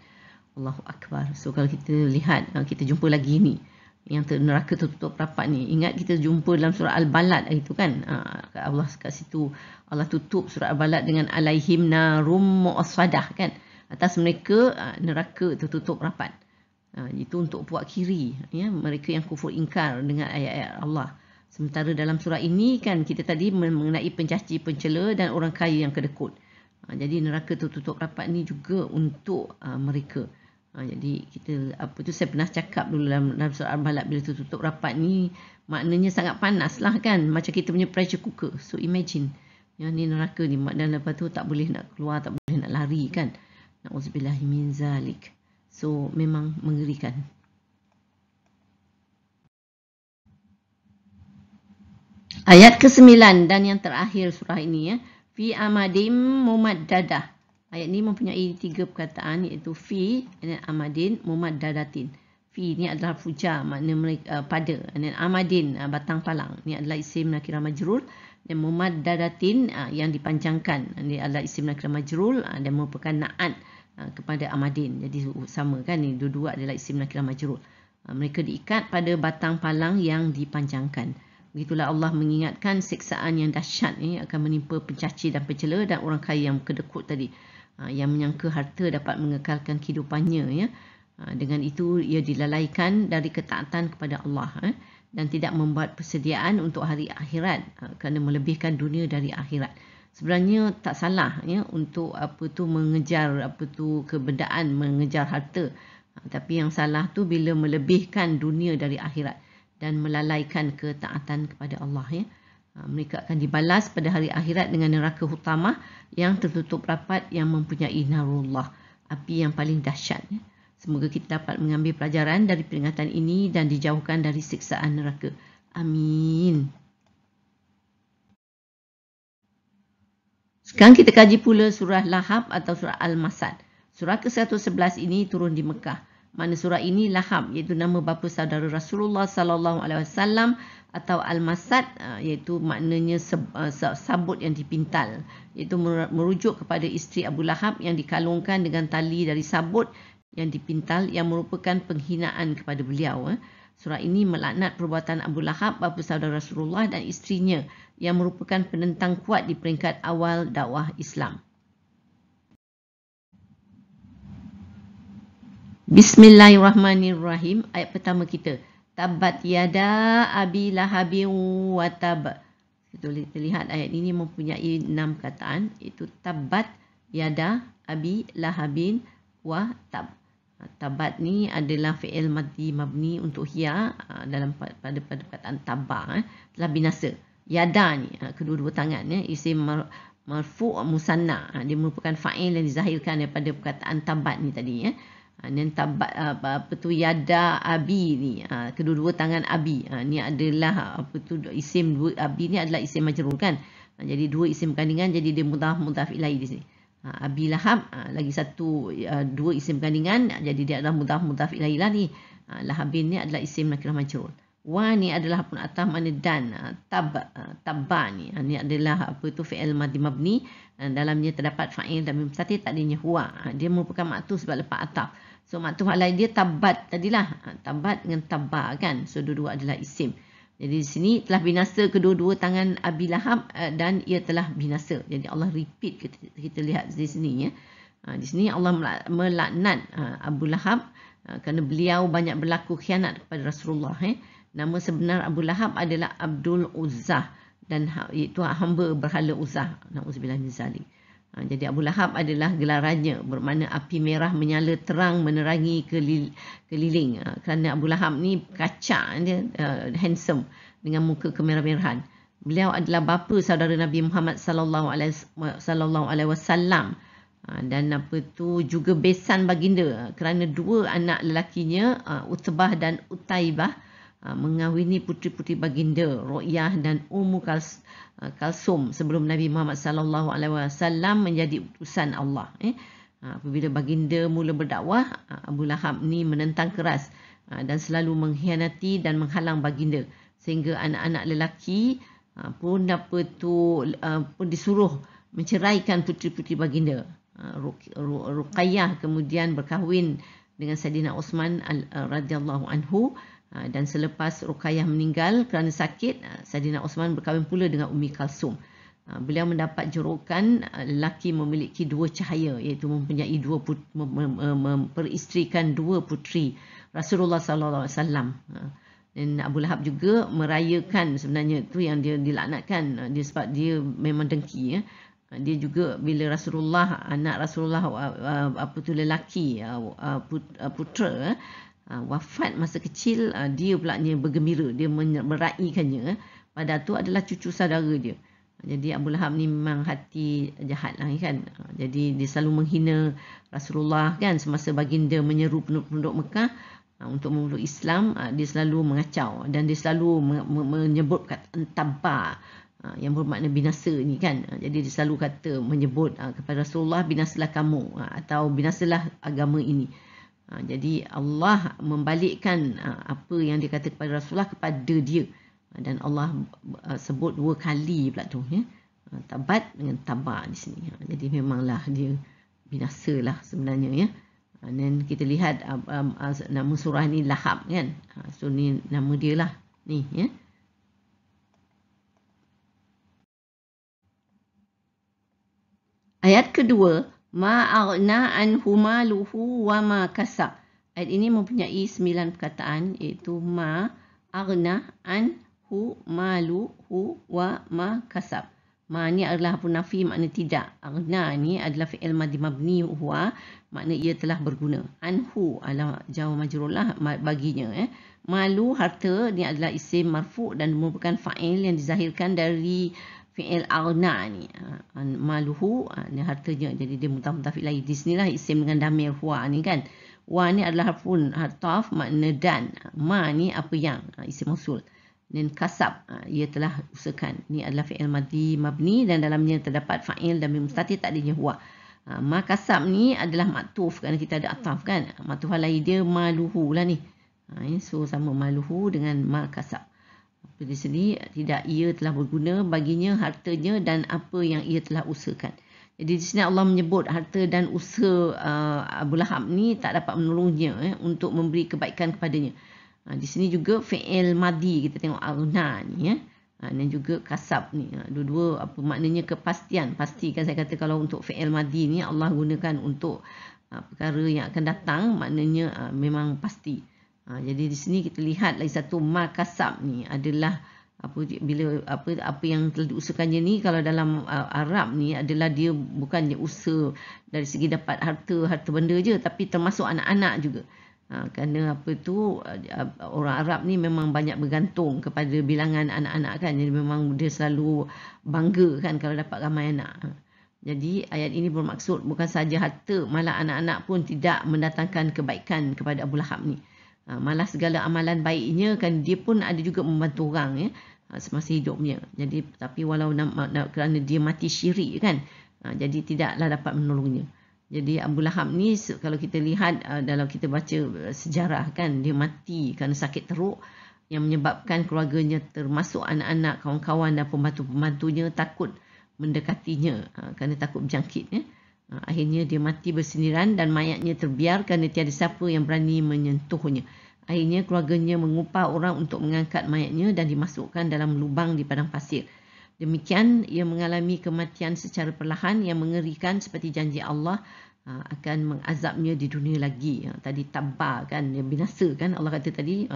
Allahu akbar. So kalau kita lihat, kita jumpa lagi ni. Yang neraka tertutup rapat ni. Ingat kita jumpa dalam surah Al-Balad itu kan. Allah kat situ. Allah tutup surah Al-Balad dengan alaihim narum mu'assadah kan. Atas mereka neraka tertutup rapat. Itu untuk puak kiri, ya, mereka yang kufur ingkar dengan ayat-ayat Allah. Sementara dalam surah ini kan kita tadi mengenai pencaci, pencela dan orang kaya yang kedekut. Jadi neraka tertutup rapat ni juga untuk mereka. Jadi kita saya pernah cakap dulu dalam surah Al-Balad, bila tutup rapat ni maknanya sangat panas lah kan, macam kita punya pressure cooker. So imagine yang ni neraka ni, dan lepas tu tak boleh nak keluar, tak boleh nak lari kan. Na'udzubillahi min zalik. So memang mengerikan. Ayat ke-9 dan yang terakhir surah ini, fi amadim mumaddadah. Ayat ni mempunyai 3 perkataan, iaitu fi dan amadin mumaddadatin. Fi ni adalah fuja, makna mereka pada, dan amadin batang palang ni adalah isim nakirah majrur, dan mumaddadatin yang dipanjangkan ni adalah isim nakirah majrur dan merupakan na'at kepada amadin. Jadi sama kan, ni dua-dua adalah isim nakirah majrur. Mereka diikat pada batang palang yang dipanjangkan. Begitulah Allah mengingatkan siksaan yang dahsyat akan menimpa pencaci dan pencela dan orang kaya yang kedekut tadi, yang menyangka harta dapat mengekalkan kehidupannya. Dengan itu ia dilalaikan dari ketaatan kepada Allah dan tidak membuat persediaan untuk hari akhirat kerana melebihkan dunia dari akhirat. Sebenarnya tak salah untuk mengejar kebendaan, mengejar harta. Tapi yang salah tu bila melebihkan dunia dari akhirat dan melalaikan ketaatan kepada Allah. Mereka akan dibalas pada hari akhirat dengan neraka hutamah yang tertutup rapat, yang mempunyai narullah, api yang paling dahsyat. Semoga kita dapat mengambil pelajaran dari peringatan ini dan dijauhkan dari siksaan neraka. Amin. Sekarang kita kaji pula surah Lahab atau surah Al-Masad. Surah ke-111 ini turun di Mekah. Mana surah ini Lahab, iaitu nama bapa saudara Rasulullah sallallahu alaihi wasallam, atau Al-Masad iaitu maknanya sabut yang dipintal, iaitu merujuk kepada isteri Abu Lahab yang dikalungkan dengan tali dari sabut yang dipintal, yang merupakan penghinaan kepada beliau. Surah ini melaknat perbuatan Abu Lahab, bapa saudara Rasulullah, dan isterinya yang merupakan penentang kuat di peringkat awal dakwah Islam. Bismillahirrahmanirrahim. Ayat pertama kita, Tabat yada abi lahabin wa tab. Kita lihat ayat ini mempunyai 6 kataan, iaitu tabat yada abi lahabin wa tab. Tabat ni adalah fi'il madhi mabni untuk hiya dalam pada perkataan tabba, telah binasa. Yada ni kedua-dua tangan, isim marfu' musanna, dia merupakan fa'il yang dizahirkan daripada perkataan tabat ni tadi. Dan tabat yada abi ni, kedua-dua tangan abi ni adalah isim abi ni adalah isim majrur kan. Jadi dua isim kandungan, jadi dia mudhaf ilaih di sini. Abi Lahab lagi satu, dua isim kandungan, jadi dia adalah mudhaf ilaih lah ni. Lahabin ni adalah isim nakirah majrur. Wa ni adalah pun atah mana dan, tabba ni adalah fi'il madhi mabni, dalamnya terdapat fa'il dan mim mustati, tadinya huwa. Dia merupakan maktuf sebab lepas ataf. So maktuf alaih dia tabat tadilah, tabat dengan tabba kan. So dua-dua adalah isim. Jadi di sini telah binasa kedua-dua tangan Abi Lahab dan ia telah binasa. Jadi Allah repeat, kita lihat di sini ya. Di sini Allah melaknat Abu Lahab kerana beliau banyak berlaku khianat kepada Rasulullah. Nama sebenar Abu Lahab adalah Abdul Uzzah, dan itu hamba berhala Uzzah. Na'udzubillah min zalik. Jadi Abu Lahab adalah gelarannya, bermakna api merah menyala terang menerangi keliling. Kerana Abu Lahab ni kacak, dia handsome dengan muka kemerah-merahan. Beliau adalah bapa saudara Nabi Muhammad sallallahu alaihi wasallam, dan juga besan baginda kerana dua anak lelakinya, Utbah dan Utaibah, mengahwini puteri-puteri baginda Ruqyah dan Ummu Kalsum sebelum Nabi Muhammad sallallahu alaihi wasallam menjadi utusan Allah. Apabila baginda mula berdakwah, Abu Lahab ni menentang keras dan selalu mengkhianati dan menghalang baginda, sehingga anak-anak lelaki pun disuruh menceraikan puteri-puteri baginda. Ruqayyah kemudian berkahwin dengan Saidina Uthman radhiyallahu anhu. Dan selepas Ruqayyah meninggal kerana sakit, Saidina Uthman berkahwin pula dengan Ummi Kalsum. Beliau mendapat julukan lelaki memiliki dua cahaya, iaitu mempunyai memperisterikan dua puteri Rasulullah sallallahu alaihi wasallam. Dan Abu Lahab juga merayakan, sebenarnya tu yang dia dilaknatkan, dia sebab dia memang dengki Dia juga bila Rasulullah, anak Rasulullah lelaki, putera wafat masa kecil, dia pula bergembira, dia meraihkannya. Pada tu adalah cucu saudara dia. Jadi Abu Lahab ni memang hati jahat lah kan. Jadi dia selalu menghina Rasulullah kan, semasa baginda menyeru penduduk Mekah untuk memeluk Islam. Dia selalu mengacau dan dia selalu menyebut kata tabba, yang bermakna binasa ni kan. Jadi dia selalu menyebut kepada Rasulullah, binasalah kamu atau binasalah agama ini. Jadi Allah membalikkan apa yang dia kata kepada Rasulullah kepada dia, dan Allah sebut 2 kali pula tu ya. Tabat dengan tabah di sini. Jadi memanglah dia binasalah sebenarnya ya. Dan kita lihat nama surah ni Lahab kan. So ni nama dia lah ni ya. Ayat kedua, ma'aghna anhu maluhu wa ma kasab. Ayat ini mempunyai 9 perkataan, iaitu ma'aghna anhu maluhu wa ma kasab. Ma ni adalah harfu nafi, makna tidak. Aghna ni adalah fi'il madhi mabni huwa, makna ia telah berguna. Anhu adalah jar majrur lah baginya. Malu, harta, ni adalah isim marfu' dan merupakan fa'il yang dizahirkan dari fi'il aghna ni. Maluhu ni hartanya, jadi dia mutaf ilaih. Di sinilah isim dengan damir huwa ni kan. Wa ni adalah harfun hartaf, makna dan. Ma ni apa yang, isim mausul. Dan kasab, ia telah usahakan. Ini adalah fi'il madhi mabni dan dalamnya terdapat fa'il dan mustatir, tak adanya huwa. Ma kasab ni adalah maktuf kerana kita ada ataf kan. Maktuf alai dia maluhu lah ni. So sama maluhu dengan ma kasab. Di sini tidak, ia telah berguna baginya hartanya dan apa yang ia telah usahakan. Jadi di sini Allah menyebut harta dan usaha Abu Lahab ni tak dapat menolongnya untuk memberi kebaikan kepadanya. Di sini juga fi'il madhi, kita tengok aghna ni ya. Dan juga kasab ni. Dua-dua apa maknanya kepastian. Pasti kan saya kata kalau untuk fi'il madhi ni Allah gunakan untuk perkara yang akan datang, maknanya memang pasti. Jadi di sini kita lihat lagi satu, ma kasab ni adalah apa yang telah diusahakannya ni. Kalau dalam Arab ni adalah dia bukannya usaha dari segi dapat harta benda je, tapi termasuk anak-anak juga. Kerana orang Arab ni memang banyak bergantung kepada bilangan anak-anak kan. Jadi memang dia selalu bangga kan kalau dapat ramai anak. Jadi ayat ini bermaksud bukan saja harta, malah anak-anak pun tidak mendatangkan kebaikan kepada Abu Lahab ni. Malah segala amalan baiknya kan dia pun ada juga membantu orang ya, semasa hidupnya. Jadi tapi walau kerana dia mati syirik kan, jadi tidaklah dapat menolongnya. Jadi Abu Lahab ni kalau kita lihat dalam kita baca sejarah kan, dia mati kerana sakit teruk yang menyebabkan keluarganya termasuk anak-anak, kawan-kawan dan pembantu-pembantunya takut mendekatinya kerana takut berjangkit ya. Akhirnya dia mati bersendirian dan mayatnya terbiar kerana tiada siapa yang berani menyentuhnya. Akhirnya keluarganya mengupah orang untuk mengangkat mayatnya dan dimasukkan dalam lubang di padang pasir. Demikian ia mengalami kematian secara perlahan yang mengerikan seperti janji Allah akan mengazabnya di dunia lagi. Tadi tabba kan, dia binasa kan Allah kata tadi,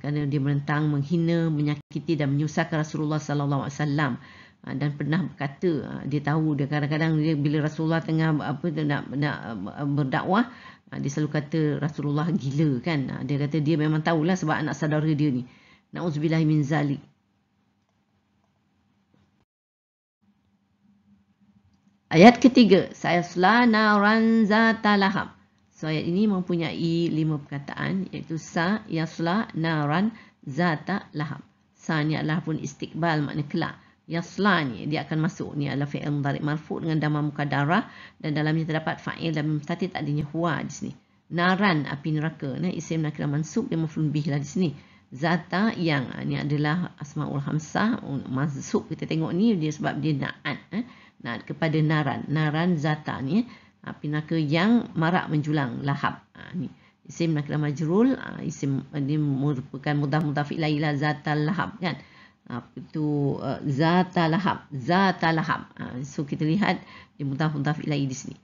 kerana dia menentang, menghina, menyakiti dan menyusahkan Rasulullah sallallahu alaihi wasallam. Dan pernah berkata, dia tahu dia kadang-kadang bila Rasulullah tengah nak berdakwah, dia selalu kata Rasulullah gila kan. Dia kata dia memang tahulah sebab anak saudara dia ni. Na'udzubillahi min zalik. Ayat ketiga, sayasla naran zata lahab. So ayat ini mempunyai 5 perkataan, iaitu sa yasla naran zata lahab. Sa ni adalah pun istiqbal, makna kelak. Yasla ni dia akan masuk, ni adalah fi'il mudhari' marfu' dengan dhamma muqaddarah dan dalamnya terdapat fa'il dan mustatir, tak adanya huwa di sini. Naran, api neraka, isim nakirah mansub dan maf'ul bih lah di sini. Zata yang ni adalah asmaul khamsah mansub, kita tengok ni dia sebab dia na'at na'at kepada naran zata ni api neraka yang marak menjulang, lahab. Ni isim nakirah majrul, isim ni merupakan mudhaf ilaih lah, zata lahab kan. Itu zata lahab. So kita lihat dia mudhaf ilaih di sini.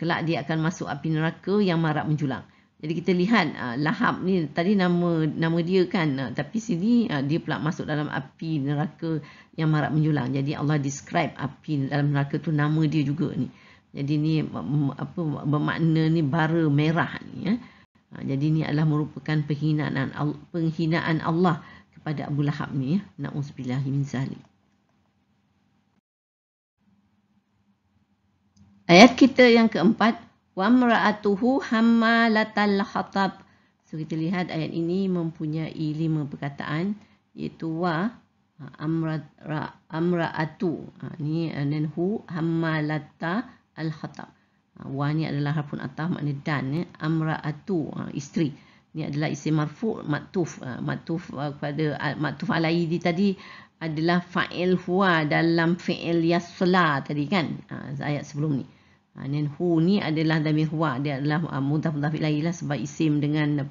Kelak dia akan masuk api neraka yang marak menjulang. Jadi kita lihat Lahab ni tadi nama dia kan, tapi sini dia pula masuk dalam api neraka yang marak menjulang. Jadi Allah describe api dalam neraka tu nama dia juga ni. Jadi ni bermakna ni bara merah ni ya. Jadi ni adalah merupakan penghinaan Allah kepada Abu Lahab ni ya. Na'udzubillahi min zalik. Ayat kita yang keempat, wa mra'atuhu hammalatal hatab. So kita lihat ayat ini mempunyai 5 perkataan, iaitu wa amra'atu. Ni dan hu hammalata al hatab. Wa ni adalah harfun ataf, makna dan ya. Amra'atu isteri. Ni adalah isim marfu' maktuf. Maktuf kepada maktuf alaihi tadi adalah fa'il huwa dalam fi'il yasla tadi kan. Ayat sebelum ni. Dan hu ni adalah dhamir huwa, dia adalah mudhaf ilaih lah sebab isim dengan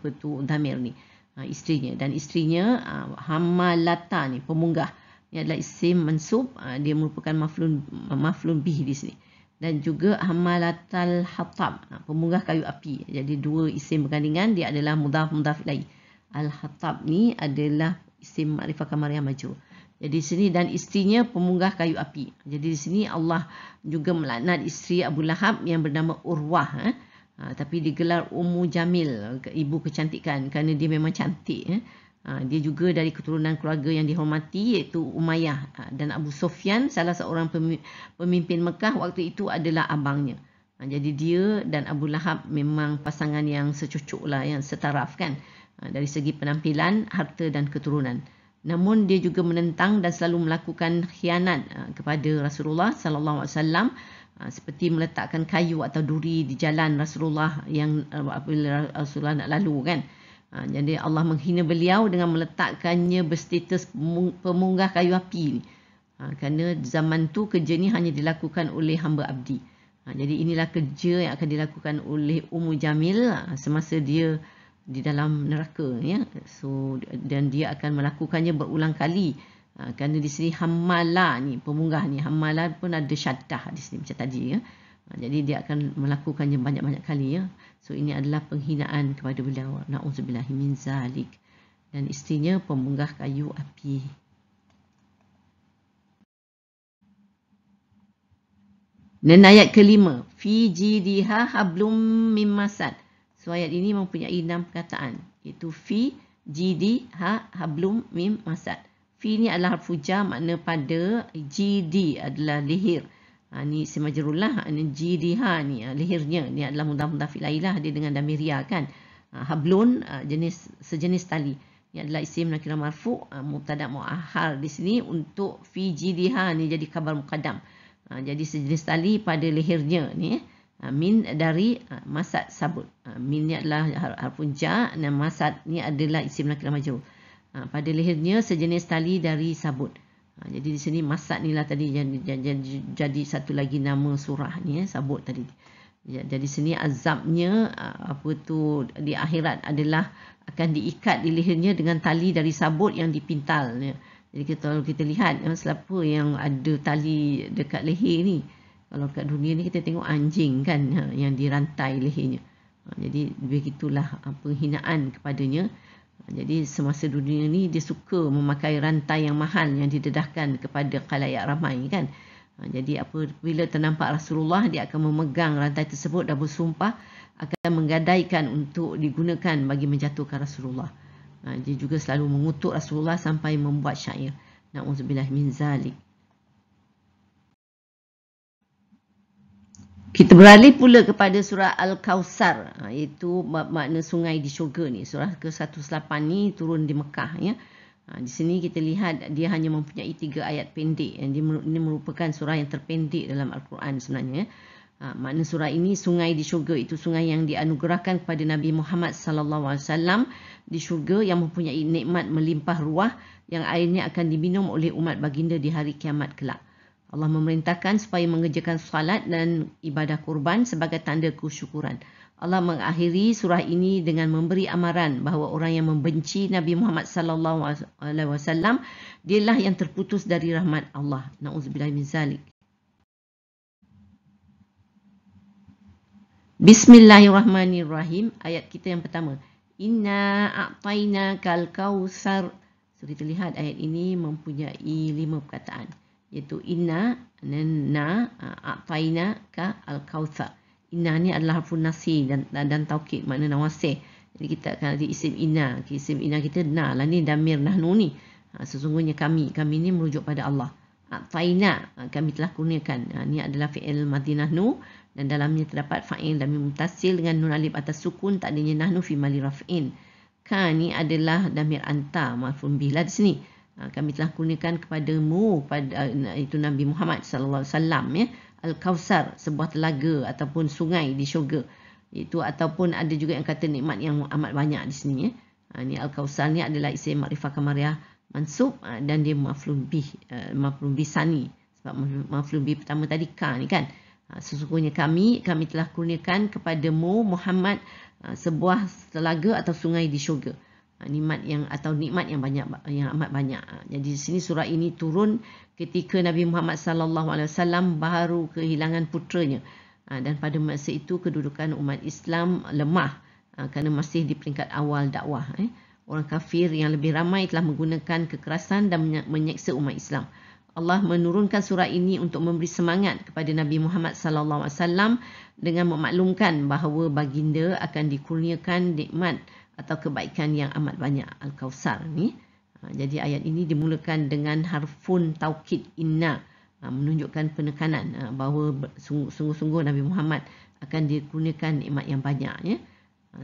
dhamir ni. Isterinya, dan isterinya hammalata ni pemunggah. Ni adalah isim mansub, dia merupakan maf'ulun bih di sini. Dan juga hammalatal hatab, pemunggah kayu api. Jadi dua isim bergandingan, dia adalah mudhaf ilaih. Al-hatab ni adalah isim ma'rifah kamar yang majrur. Jadi di sini dan isterinya pemunggah kayu api. Jadi di sini Allah juga melaknat isteri Abu Lahab yang bernama Urwah. Tapi digelar Ummu Jamil, ibu kecantikan, kerana dia memang cantik. Dia juga dari keturunan keluarga yang dihormati, iaitu Umayyah. Dan Abu Sufyan, salah seorang pemimpin Mekah waktu itu, adalah abangnya. Jadi dia dan Abu Lahab memang pasangan yang secocok lah, yang setaraf kan. Dari segi penampilan, harta dan keturunan. Namun dia juga menentang dan selalu melakukan khianat kepada Rasulullah sallallahu alaihi wasallam, seperti meletakkan kayu atau duri di jalan Rasulullah yang apabila Rasulullah nak lalu kan. Jadi Allah menghina beliau dengan meletakkannya berstatus pemunggah kayu api ni. Kerana zaman tu kerja ni hanya dilakukan oleh hamba abdi. Jadi inilah kerja yang akan dilakukan oleh Ummu Jamil semasa dia di dalam neraka ya. So dan dia akan melakukannya berulang kali. Kerana di sini hammala ni pemunggah ni, hammala pun ada syaddah di sini macam tadi ya. Jadi dia akan melakukannya banyak-banyak kali ya. So ini adalah penghinaan kepada beliau. Na'udzubillahi min zalik. Dan isterinya pemunggah kayu api. Dan ayat kelima, fi jidiha hablum mim masad. So ayat ini mempunyai 6 perkataan, iaitu fi jidiha hablum mim masad. Fi ni adalah harfu jar, makna pada, jidi adalah leher. Ni isim majrur lah, jidiha ni lehernya, ni adalah mudhaf ilaih lah, dia dengan dhamir ya kan. Hablun sejenis tali. Ni adalah isim nakirah marfu', mubtada' mu'akhar di sini untuk fi jidiha ni jadi khabar muqaddam. Jadi sejenis tali pada lehernya ni. Min dari masad sabut. Min ni adalah harfun jar dan masad ni adalah isim nakirah majrur. Pada lehernya sejenis tali dari sabut. Jadi di sini masad ni lah tadi jadi satu lagi nama surah ni sabut tadi. Jadi sini azabnya di akhirat adalah akan diikat di lehernya dengan tali dari sabut yang dipintal. Jadi kalau kita lihat siapa yang ada tali dekat leher ni. Kalau kat dunia ni kita tengok anjing kan yang dirantai lehernya. Jadi begitulah penghinaan kepadanya. Jadi semasa dunia ni dia suka memakai rantai yang mahal yang didedahkan kepada khalayak ramai kan. Jadi apabila ternampak Rasulullah, dia akan memegang rantai tersebut dan bersumpah akan menggadaikan untuk digunakan bagi menjatuhkan Rasulullah. Dia juga selalu mengutuk Rasulullah sampai membuat syair. Na'udzubillah min zalik. Kita beralih pula kepada surah Al-Kawthar, iaitu makna sungai di syurga ni. Surah ke-108 ni turun di Mekah ya. Di sini kita lihat dia hanya mempunyai 3 ayat pendek. Ini merupakan surah yang terpendek dalam Al-Quran sebenarnya. Makna surah ini sungai di syurga, itu sungai yang dianugerahkan kepada Nabi Muhammad SAW di syurga yang mempunyai nikmat melimpah ruah yang airnya akan diminum oleh umat baginda di hari kiamat kelak. Allah memerintahkan supaya mengerjakan salat dan ibadah kurban sebagai tanda kesyukuran. Allah mengakhiri surah ini dengan memberi amaran bahawa orang yang membenci Nabi Muhammad SAW dialah yang terputus dari rahmat Allah. Na'udzubillah min zalik. Bismillahirrahmanirrahim. Ayat kita yang pertama. Inna a'tainakal kautsar. So kita lihat ayat ini mempunyai 5 perkataan. Iaitu inna, na, a'tainaka al-kautsar. Inna ni adalah harfun nasi dan taukid, makna nawasih. Jadi kita akan ada isim inna. Isim inna kita na lah ni, damir nahnu ni. Sesungguhnya kami ni merujuk pada Allah. A'taina, kami telah kurniakan. Ni adalah fi'il madhi nahnu. Dan dalamnya terdapat fa'il damir muttasil dengan nun alif atas sukun, tak adanya nahnu fi mali raf'in. Ka ni adalah damir anta, maf'ul bih lah di sini. Kami telah kurniakan kepadamu, pada itu Nabi Muhammad sallallahu alaihi wasallam, ya, Al-Kautsar, sebuah telaga ataupun sungai di syurga. Itu ataupun ada juga yang kata nikmat yang amat banyak di sini, ya. Ni Al-Kautsar ni adalah isim makrifah kamariah mansub dan dia maf'ul bih sani. Sebab maf'ul bih pertama tadi ka ni kan. Sesungguhnya kami telah kurniakan kepadamu Muhammad sebuah telaga atau sungai di syurga. Nikmat yang banyak, yang amat banyak. Jadi di sini surah ini turun ketika Nabi Muhammad sallallahu alaihi wasallam baru kehilangan putranya. Dan pada masa itu kedudukan umat Islam lemah kerana masih di peringkat awal dakwah. Orang kafir yang lebih ramai telah menggunakan kekerasan dan menyeksa umat Islam. Allah menurunkan surah ini untuk memberi semangat kepada Nabi Muhammad sallallahu alaihi wasallam dengan memaklumkan bahawa baginda akan dikurniakan nikmat atau kebaikan yang amat banyak, Al-Kautsar ni. Jadi ayat ini dimulakan dengan harfun taukid inna, menunjukkan penekanan bahawa sungguh-sungguh Nabi Muhammad akan dikurniakan nikmat yang banyak, ya.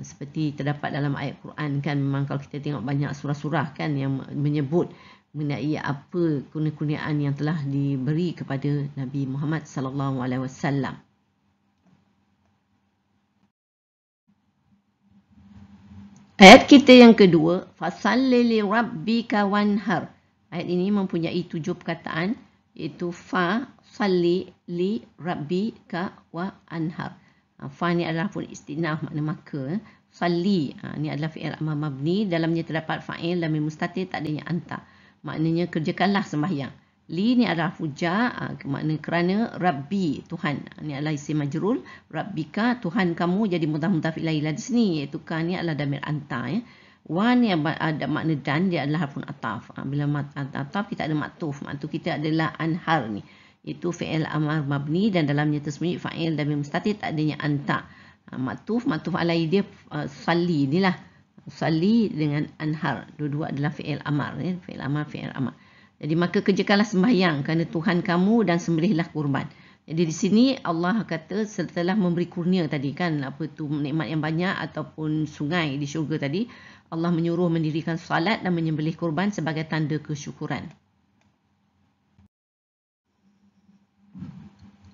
Seperti terdapat dalam ayat Quran kan, memang kalau kita tengok banyak surah-surah kan yang menyebut mengenai apa kurnia-kurniaan yang telah diberi kepada Nabi Muhammad sallallahu alaihi wasallam. Ayat kita yang kedua, fasalli li rabbika wanhar. Ayat ini mempunyai 7 perkataan, iaitu fa, salli, li, rabbika wa anhar. Fa ni adalah pun istinaf, makna maka. Salli ni adalah fi'il amar mabni, dalamnya terdapat fa'il damir mustatir, tak adanya anta. Maknanya kerjakanlah sembahyang. Li ni adalah fuja, makna kerana. Rabbi, Tuhan. Ni adalah isim majrul. Rabbika, Tuhan kamu, jadi mudhaf ilaih di sini. Iaitu ka ni adalah damir anta, ya. Wa ni ada makna dan, dia adalah harfun ataf. Bila ataf kita ada maktuf. Maktuf kita adalah anhar ni. Itu fi'il amar mabni dan dalamnya tersembunyi fa'il damir mustatir, tak adanya anta. Maktuf alaih dia salli ni lah. Salli dengan anhar, dua-dua adalah fi'il amar, ya? Fi'il amar. Jadi maka kerjakanlah sembahyang kerana Tuhan kamu dan sembelihlah kurban. Jadi di sini Allah kata setelah memberi kurnia tadi kan, apa tu nikmat yang banyak ataupun sungai di syurga tadi, Allah menyuruh mendirikan salat dan menyembelih kurban sebagai tanda kesyukuran.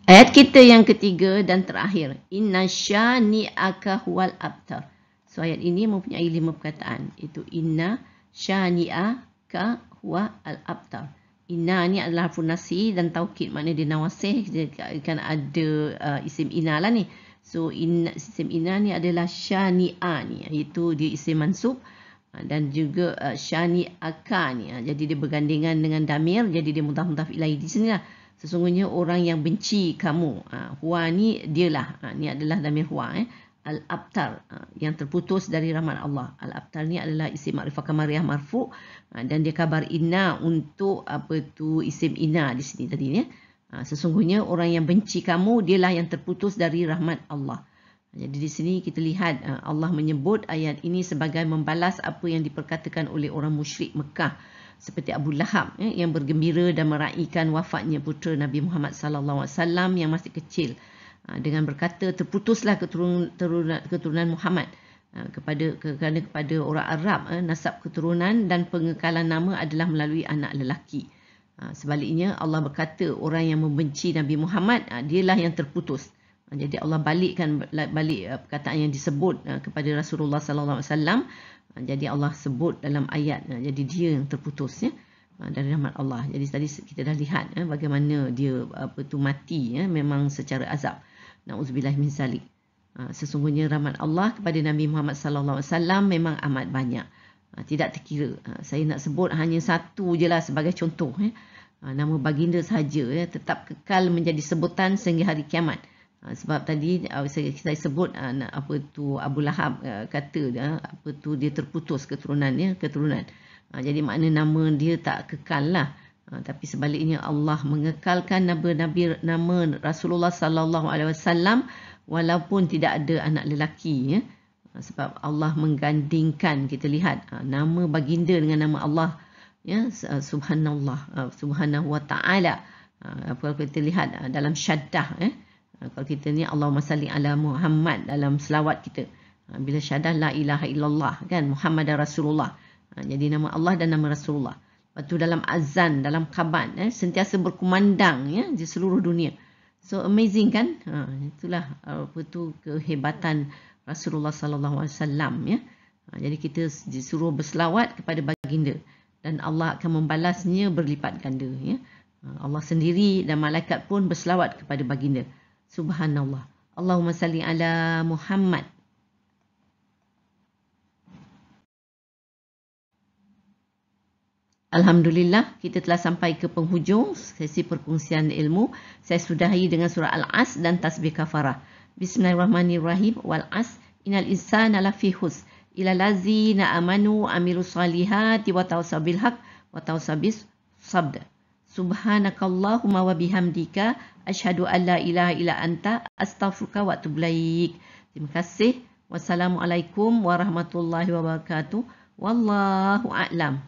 Ayat kita yang ketiga dan terakhir, inna syani'aka huwal abtar. So ayat ini mempunyai 5 perkataan, iaitu inna syani'aka huwa al-abtar. Inna ni adalah harfun nasi dan taukid, makna dia nawasih, dia kan ada isim inna lah ni. So isim inna ni adalah syani'a ni, iaitu dia isim mansub, dan juga syani'aka ni, jadi dia bergandingan dengan damir, jadi dia mudhaf ilaih di sini lah. Sesungguhnya orang yang benci kamu. Huwa ni dialah. Ni adalah damir huwa. Al-abtar, yang terputus dari rahmat Allah. Al-abtar ni adalah isim makrifah kamariah marfu, dan dia khabar inna untuk apa tu isim inna di sini tadi, ya. Sesungguhnya orang yang benci kamu, dialah yang terputus dari rahmat Allah. Jadi di sini kita lihat Allah menyebut ayat ini sebagai membalas apa yang diperkatakan oleh orang musyrik Mekah. Seperti Abu Lahab, yang bergembira dan meraihkan wafatnya putera Nabi Muhammad sallallahu alaihi wasallam yang masih kecil, dengan berkata terputuslah keturunan Muhammad kerana kepada orang Arab nasab keturunan dan pengekalan nama adalah melalui anak lelaki. Sebaliknya Allah berkata orang yang membenci Nabi Muhammad dialah yang terputus. Jadi Allah balik perkataan yang disebut kepada Rasulullah sallallahu alaihi wasallam. Jadi Allah sebut dalam ayat, jadi dia yang terputus, ya, dari rahmat Allah. Jadi tadi kita dah lihat bagaimana dia mati, memang secara azab. Nauzubillah min zalik. Sesungguhnya rahmat Allah kepada Nabi Muhammad sallallahu alaihi wasallam memang amat banyak. Tidak terkira. Saya nak sebut hanya satu je lah sebagai contoh. Nama baginda sahaja tetap kekal menjadi sebutan sehingga hari kiamat. Sebab tadi kita sebut apa tu Abu Lahab kata apa tu dia terputus keturunannya. Jadi makna nama dia tak kekal lah. Tapi sebaliknya Allah mengekalkan nama Rasulullah sallallahu alaihi wasallam walaupun tidak ada anak lelaki, ya. Sebab Allah menggandingkan, kita lihat nama baginda dengan nama Allah, ya, subhanallah, subhanahu wa ta'ala. Apa kita lihat dalam syaddah, kalau kita ni Allahumma salli ala Muhammad dalam selawat kita, bila syaddah la ilaha illallah, kan, Muhammad Rasulullah. Jadi nama Allah dan nama Rasulullah. Lepas tu dalam azan, dalam qaban, sentiasa berkumandang, ya, di seluruh dunia. So amazing, kan? Itulah apa tu kehebatan Rasulullah sallallahu alaihi wasallam, ya. Jadi kita disuruh berselawat kepada baginda dan Allah akan membalasnya berlipat ganda, ya. Allah sendiri dan malaikat pun berselawat kepada baginda. Subhanallah. Allahumma salli ala Muhammad. Alhamdulillah, kita telah sampai ke penghujung sesi perkongsian ilmu. Saya sudahi dengan surah Al-As dan tasbih kafarah. Bismillahirrahmanirrahim. Wal as innal insana lafi khusr illa allazina amanu amilus salihati wa tawassaw bil haqq wa tawassaw bis sabr. Subhanakallahumma wa bihamdika asyhadu an la ilaha illa anta astaghfiruka wa atubu ilaik. Terima kasih. Wassalamualaikum warahmatullahi wabarakatuh. Wallahu a'lam.